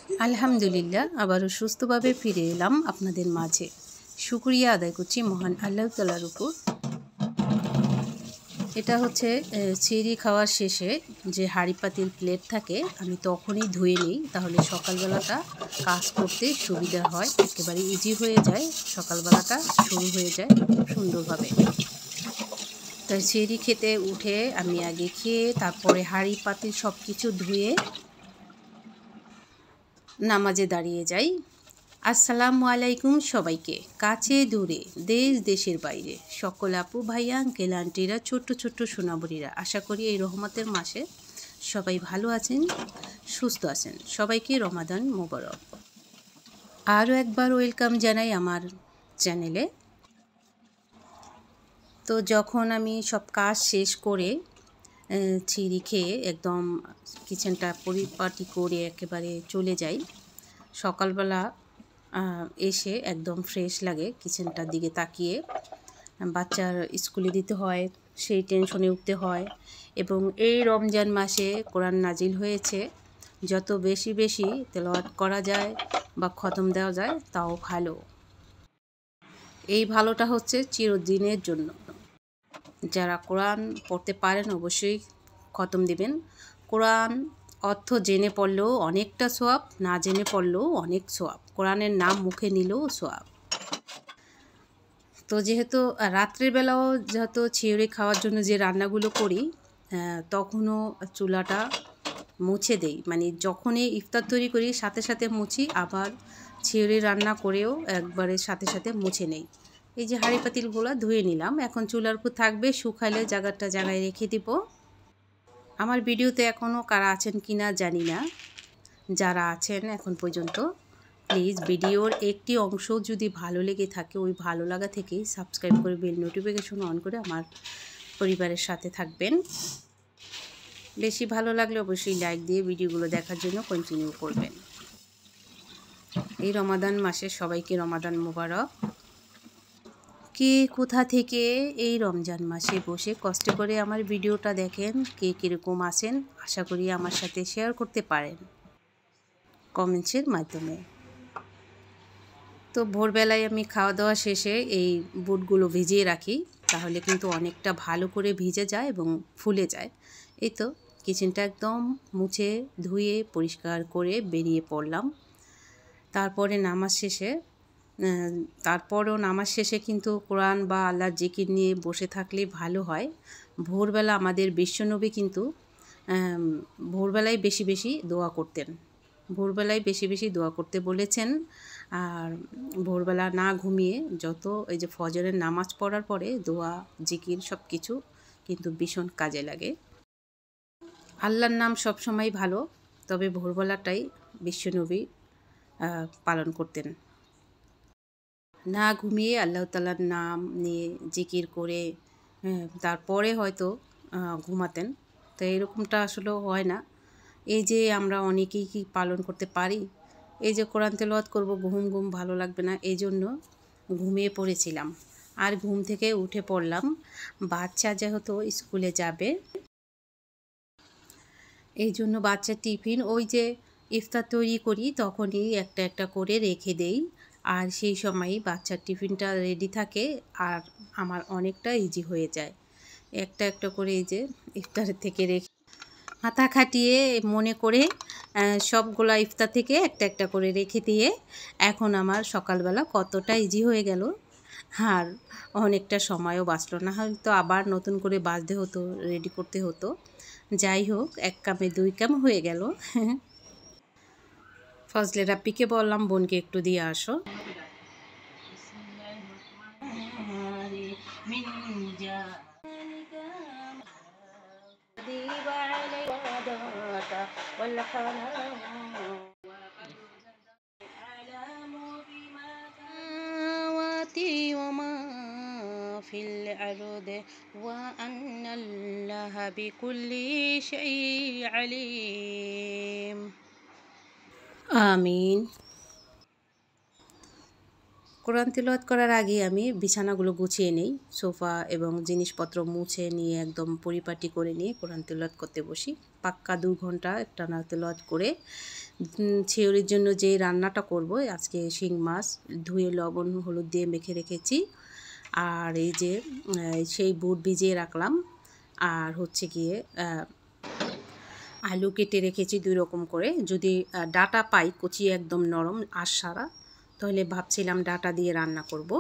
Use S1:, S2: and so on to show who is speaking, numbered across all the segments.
S1: আলহামদুলিল্লাহ, আবারও সুস্থভাবে ফিরে এলাম আপনাদের মাঝে। শুকরিয়া আদায় করছি মহান আল্লাহ তাআলার উপর। এটা হচ্ছে সেহরি খাওয়ার শেষে যে হাঁড়ি পাতিল প্লেট থাকে, আমি তখনই ধুয়ে নিই, তাহলে সকালবেলাটা কাজ করতে সুবিধা হয়, একেবারে ইজি হয়ে যায়, সকালবেলাটা শুরু হয়ে যায় খুব সুন্দরভাবে। তাই সেহরি খেতে উঠে আমি আগে খেয়ে তারপরে হাঁড়ি পাতিল সব কিছু ধুয়ে নামাজে দাঁড়িয়ে যাই। আসসালামু আলাইকুম সবাইকে, কাছে দূরে দেশ দেশের বাইরে সকল আপু ভাইয়া আঙ্কেল আন্টিরা ছোট্ট ছোট্ট সোনাবরীরা, আশা করি এই রহমতের মাসে সবাই ভালো আছেন, সুস্থ আছেন। সবাইকে রমাদান মোবারক। আরও একবার ওয়েলকাম জানাই আমার চ্যানেলে। তো যখন আমি সব কাজ শেষ করে ছিঁড়ি খেয়ে একদম কিচেনটা পরিপাটি করে একেবারে চলে যাই, সকালবেলা এসে একদম ফ্রেশ লাগে কিচেনটার দিকে তাকিয়ে। বাচ্চার স্কুলে দিতে হয়, সেই টেনশনে উঠতে হয়। এবং এই রমজান মাসে কোরআন নাজিল হয়েছে, যত বেশি বেশি তেলাওয়াত করা যায় বা খতম দেওয়া যায় তাও ভালো। এই ভালোটা হচ্ছে চিরদিনের জন্য। যারা কোরআন পড়তে পারেন অবশ্যই খতম দিবেন। কোরআন অর্থ জেনে পড়লেও অনেকটা সোয়াব, না জেনে পড়লেও অনেক সোয়াব, কোরআনের নাম মুখে নিলেও সোয়াব। তো যেহেতু রাত্রের বেলাও যেহেতু ছিঁড়ে খাওয়ার জন্য যে রান্নাগুলো করি, তখনও চুলাটা মুছে দেই, মানে যখনই ইফতার তৈরি করি সাথে সাথে মুছি, আবার ছিঁড়ে রান্না করেও একবারে সাথে সাথে মুছে নেই। এই যে হাঁড়ি পাতিলগুলো ধুয়ে নিলাম, এখন চুলার উপর থাকবে, শুকালে জায়গায় রেখে দিব। আমার ভিডিওতে এখনও কারা আছেন কিনা জানি না, যারা আছেন এখন পর্যন্ত প্লিজ ভিডিওর একটি অংশ যদি ভালো লেগে থাকে, ওই ভালো লাগা থেকেই সাবস্ক্রাইব করে বেল নোটিফিকেশন অন করে আমার পরিবারের সাথে থাকবেন। বেশি ভালো লাগলে অবশ্যই লাইক দিয়ে ভিডিওগুলো দেখার জন্য কন্টিনিউ করবেন। এই রমাদান মাসে সবাইকে রমাদান মোবারক। কে কোথা থেকে এই রমজান মাসে বসে কষ্ট করে আমার ভিডিওটা দেখেন, কে কীরকম আছেন, আশা করি আমার সাথে শেয়ার করতে পারেন কমেন্টসের মাধ্যমে। তো ভোরবেলায় আমি খাওয়া দাওয়া শেষে এই বুটগুলো ভিজিয়ে রাখি, তাহলে কিন্তু অনেকটা ভালো করে ভিজে যায় এবং ফুলে যায়। এই তো কিচেনটা একদম মুছে ধুয়ে পরিষ্কার করে বেরিয়ে পড়লাম। তারপরেও নামাজ শেষে কিন্তু কোরআন বা আল্লাহর জিকির নিয়ে বসে থাকলে ভালো হয়। ভোরবেলা আমাদের বিশ্বনবী কিন্তু ভোরবেলায় বেশি বেশি দোয়া করতেন, ভোরবেলায় বেশি বেশি দোয়া করতে বলেছেন। আর ভোরবেলা না ঘুমিয়ে যত এই যে ফজরের নামাজ পড়ার পরে দোয়া জিকির সব কিছু কিন্তু ভীষণ কাজে লাগে। আল্লাহর নাম সবসময় ভালো, তবে ভোরবেলাটাই বিশ্বনবী পালন করতেন। না ঘুমিয়ে আল্লাহ তাআলার নাম নিয়ে জিকির করে তারপরে হয়তো ঘুমাতেন। তো এরকমটা আসলে হয় না। এই যে আমরা অনেকেই কি পালন করতে পারি, এই যে কোরআন তেলাওয়াত করব, ঘুম ভালো লাগবে না, এই জন্য ঘুমিয়ে পড়েছিলাম। আর ঘুম থেকে উঠে পড়লাম, বাচ্চা যেহেতু স্কুলে যাবে এই জন্য বাচ্চার টিফিন ওই যে ইফতার তৈরি করি তখনই একটা একটা করে রেখে দেই, আর সেই সময়ই বাচ্চার টিফিনটা রেডি থাকে, আর আমার অনেকটা ইজি হয়ে যায়। একটা একটা করে এই যে ইফতারের থেকে রেখে মাথা খাটিয়ে মনে করে সবগুলা ইফতার থেকে একটা একটা করে রেখে দিয়ে এখন আমার সকালবেলা কতটা ইজি হয়ে গেল, আর অনেকটা সময়ও বাঁচলো, না হয়তো আবার নতুন করে বাঁচতে হতো, রেডি করতে হতো। যাই হোক, এক কামে দুই কাম হয়ে গেল। ফজলে রাব্বিকে বললাম বোনকে একটু দিয়ে আসো। في الأرض وأن الله بكل شيء عليم আমিন। কোরআন তিলাওয়াত করার আগে আমি বিছানাগুলো গুছিয়ে নেই, সোফা এবং জিনিসপত্র মুছে নিয়ে একদম পরিপাটি করে নিয়ে কোরআন তিলাওয়াত করতে বসি। পাক্কা 2 ঘন্টা একটানা তিলাওয়াত করে ছেউরির জন্য যে রান্নাটা করব, আজকে শিং মাছ ধুয়ে লবণ হলুদ দিয়ে মেখে রেখেছি। আর এই যে সেই বুট ভিজিয়ে রাখলাম। আর হচ্ছে গিয়ে আলু কেটে রেখেছি 2 রকম করে। যদি ডাটা পাই কুচিয়ে একদম নরম আর সারা, তাহলে ভাবছিলাম ডাটা দিয়ে রান্না করব,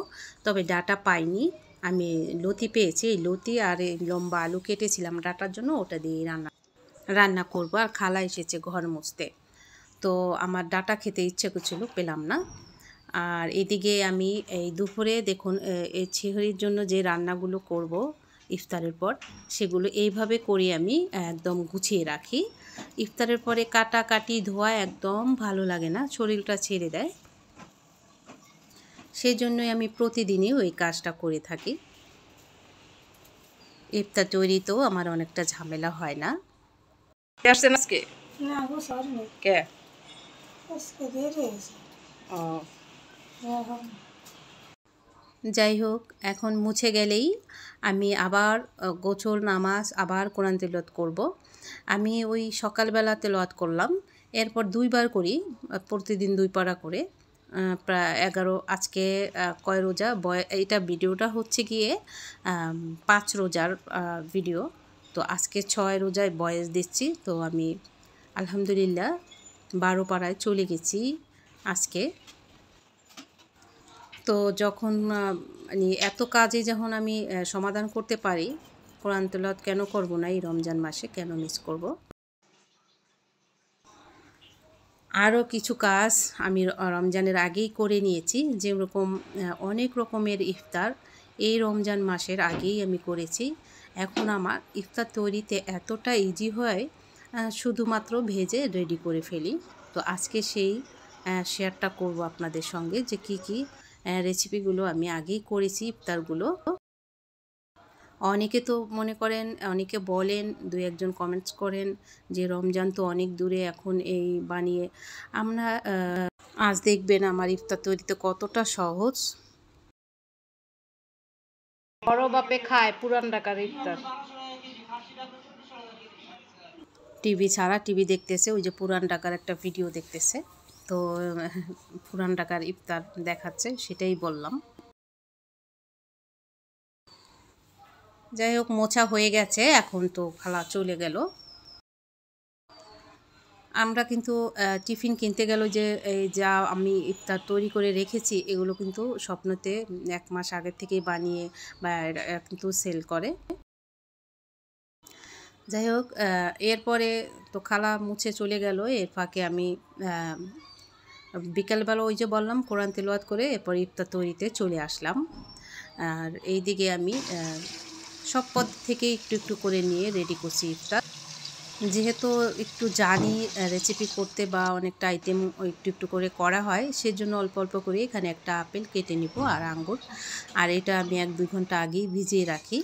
S1: তবে ডাটা পাইনি। আমি লতি পেয়েছি, এই লতি আর এই লম্বা আলু কেটেছিলাম ডাটার জন্য, ওটা দিয়ে রান্না করব। আর খালা এসেছে ঘর মুছতে, তো আমার ডাটা খেতে ইচ্ছে করছিল, পেলাম না। আর এদিকে আমি এই দুপুরে দেখুন এই ছেহরির জন্য যে রান্নাগুলো করব ইফতারের পর, সেগুলো এইভাবে করি আমি একদম গুছিয়ে রাখি। ইফতারের পরে কাটাকাটি ধোয়া একদম ভালো লাগে না, শরীরটা ছেড়ে দেয়। সেই জন্যই আমি প্রতিদিনই ওই কাজটা করে থাকি। ইফতার তৈরিতেও আমার অনেকটা ঝামেলা হয় না। আসছেন আজকে?
S2: না গো, সরি না,
S1: কে
S2: আজকে দেরি হয়েছে।
S1: ও,
S2: এখন
S1: যাই হোক, এখন মুছে গেলেই আমি আবার গোসল নামাজ আবার কোরআন তিলাওয়াত করব। আমি ওই সকালবেলা তিলাওয়াত করলাম, এরপর 2 বার করি, প্রতিদিন 2 পারা করে। প্রায় 11, আজকে কয় রোজা এটা ভিডিওটা হচ্ছে গিয়ে 5 রোজার ভিডিও। তো আজকে 6 রোজায় বয়েস দিচ্ছি। তো আমি আলহামদুলিল্লাহ 12 পাড়ায় চলে গেছি আজকে। তো যখন মানে এত কাজে যখন আমি সমাধান করতে পারি, কোরআন তিলাওয়াত কেন করব না? এই রমজান মাসে কেন মিস করব? আরও কিছু কাজ আমি রমজানের আগেই করে নিয়েছি, যেরকম অনেক রকমের ইফতার এই রমজান মাসের আগেই আমি করেছি। এখন আমার ইফতার তৈরিতে এতটা ইজি হয়, শুধুমাত্র ভেজে রেডি করে ফেলি। তো আজকে সেই শেয়ারটা করব আপনাদের সঙ্গে, যে কি কি রেসিপিগুলো আমি আগেই করেছি ইফতারগুলো। অনেকে তো মনে করেন, অনেকে বলেন, 2-1জন কমেন্টস করেন যে রমজান তো অনেক দূরে, এখন এই বানিয়ে আমরা আজ দেখবেন আমার ইফতার তৈরিতে কতটা সহজ। বড় বাপে খায় পুরান ঢাকার ইফতার। টিভি ছাড়া, টিভি দেখতেছে, ওই যে পুরান ঢাকার একটা ভিডিও দেখতেছে, তো পুরান ঢাকার ইফতার দেখাচ্ছে, সেটাই বললাম। যাই হোক, মোছা হয়ে গেছে, এখন তো খালা চলে গেল। আমরা কিন্তু টিফিন কিনতে গেল যে এই যা আমি ইফতার তৈরি করে রেখেছি, এগুলো কিন্তু স্বপ্নতে 1 মাস আগের থেকেই বানিয়ে বা কিন্তু সেল করে। যাই হোক, এরপরে তো খালা মুছে চলে গেল, এর ফাঁকে আমি বিকালবেলা ওই যে বললাম কোরআন তিলাওয়াত করে এরপর ইফতার তৈরিতে চলে আসলাম। আর এই দিকে আমি সব পদ থেকে একটু একটু করে নিয়ে রেডি করছি ইফতার। যেহেতু একটু জানি রেসিপি করতে বা অনেকটা আইটেম একটু একটু করে করা হয়, সেজন্য অল্প অল্প করে এখানে একটা আপেল কেটে নিব আর আঙ্গুর, আর এটা আমি 1-2 ঘন্টা আগেই ভিজিয়ে রাখি।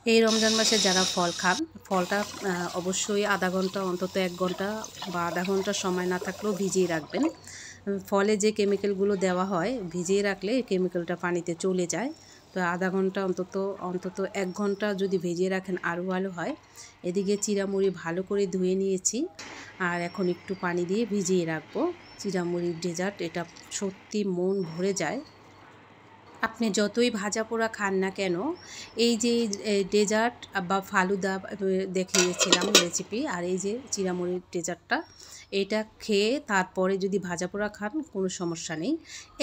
S1: এই রমজান মাসে যারা ফল খান, ফলটা অবশ্যই আধা ঘন্টা, অন্তত 1 ঘন্টা বা আধা ঘন্টা সময় না থাকলেও ভিজিয়ে রাখবেন। ফলে যে কেমিক্যালগুলো দেওয়া হয়, ভিজিয়ে রাখলে কেমিক্যালটা পানিতে চলে যায়। তো আধা ঘন্টা অন্তত 1 ঘন্টা যদি ভিজিয়ে রাখেন আরও ভালো হয়। এদিকে চিড়ামুড়ি ভালো করে ধুয়ে নিয়েছি, আর এখন একটু পানি দিয়ে ভিজিয়ে রাখবো। চিড়ামুড়ির ডেজার্ট, এটা সত্যি মন ভরে যায়। আপনি যতই ভাজা পোড়া খান না কেন, এই যে ডেজার্ট বা ফালুদা দেখিয়েছিলাম রেসিপি, আর এই যে চিড়ামুড়ির ডেজার্টটা, এইটা খেয়ে তারপরে যদি ভাজা পোড়া খান কোনো সমস্যা নেই।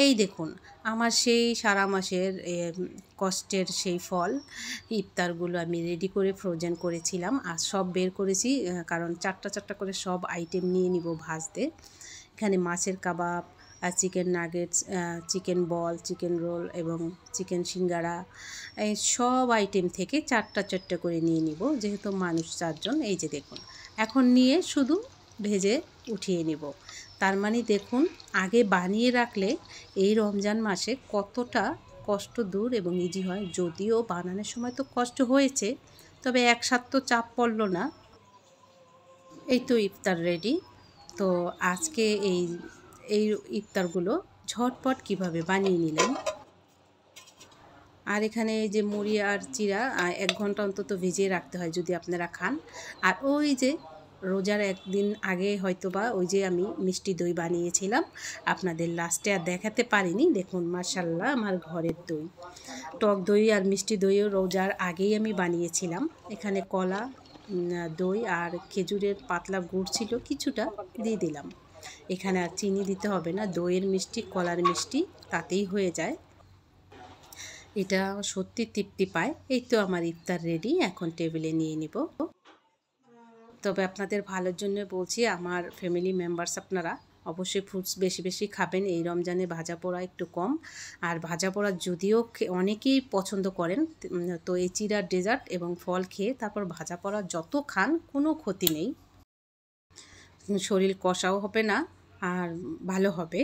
S1: এই দেখুন, আমার সেই সারা মাসের কষ্টের সেই ফল ইফতারগুলো আমি রেডি করে ফ্রোজেন করেছিলাম, আর সব বের করেছি, কারণ 4টা করে সব আইটেম নিয়ে নিব ভাজতে। এখানে মাছের কাবাব, chicken nuggets, chicken ball, chicken roll এবং চিকেন সিঙ্গারা, এই সব আইটেম থেকে 4টা করে নিয়ে নিব, যেহেতু মানুষ 4 জন। এই যে দেখুন, এখন নিয়ে শুধু ভেজে উঠিয়ে নিব। তার মানে দেখুন, আগে বানিয়ে রাখলে এই রমজান মাসে কতটা কষ্ট দূর এবং ইজি হয়। যদিও বানানোর সময় তো কষ্ট হয়েছে, তবে একসাথে তো চাপ পড়ল না। এই তো ইফতার রেডি। তো আজকে এই ইফতারগুলো ঝটপট কিভাবে বানিয়ে নিলাম। আর এখানে এই যে মুড়ি আর চিড়া 1 ঘন্টা অন্তত ভিজিয়ে রাখতে হয় যদি আপনারা খান। আর ওই যে রোজার একদিন আগে হয়তোবা ওই যে আমি মিষ্টি দই বানিয়েছিলাম, আপনাদের লাস্টে আর দেখাতে পারিনি। দেখুন মাশাআল্লাহ আমার ঘরের দই, টক দই আর মিষ্টি দইও রোজার আগেই আমি বানিয়েছিলাম। এখানে কলা, দই আর খেজুরের পাতলা গুড় ছিল, কিছুটা দিয়ে দিলাম। এখানে আর চিনি দিতে হবে না, দইয়ের মিষ্টি কলার মিষ্টি তাতেই হয়ে যায়। এটা সত্যি তৃপ্তি পায়। এই তো আমার ইফতার রেডি, এখন টেবিলে নিয়ে নিব। তবে আপনাদের ভালোর জন্য বলছি, আমার ফ্যামিলি মেম্বার্স আপনারা অবশ্যই ফ্রুটস বেশি বেশি খাবেন। এই রমজানে ভাজা পোড়া একটু কম, আর ভাজা পোড়া যদিও অনেকেই পছন্দ করেন, তো এই চিড়ার ডেজার্ট এবং ফল খেয়ে তারপর ভাজা পোড়া যত খান কোনো ক্ষতি নেই, শরীর কষাও হবে না আর ভালো হবে।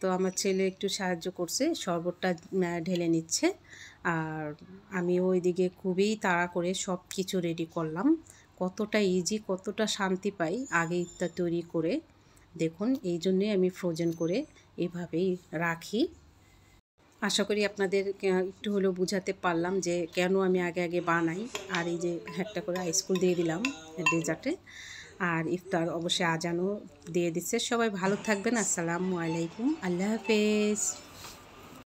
S1: তো আমার ছেলে একটু সাহায্য করছে, শরবতটা ঢেলে নিচ্ছে। আর আমিও ওইদিকে খুবই তাড়া করে সব কিছু রেডি করলাম। কতটা ইজি, কতটা শান্তি পাই আগে ইফতার তৈরি করে। দেখুন এই জন্যই আমি ফ্রোজেন করে এভাবেই রাখি। আশা করি আপনাদের একটু হলেও বোঝাতে পারলাম যে কেন আমি আগে আগে বানাই। আর এই যে একটা করে আইসক্রিম দিয়ে দিলাম ডেজার্টে। আর ইফতার অবশ্যই আজানও দিয়ে দিচ্ছে। সবাই ভালো থাকবেন। আসসালামু আলাইকুম, আল্লাহ হাফেজ।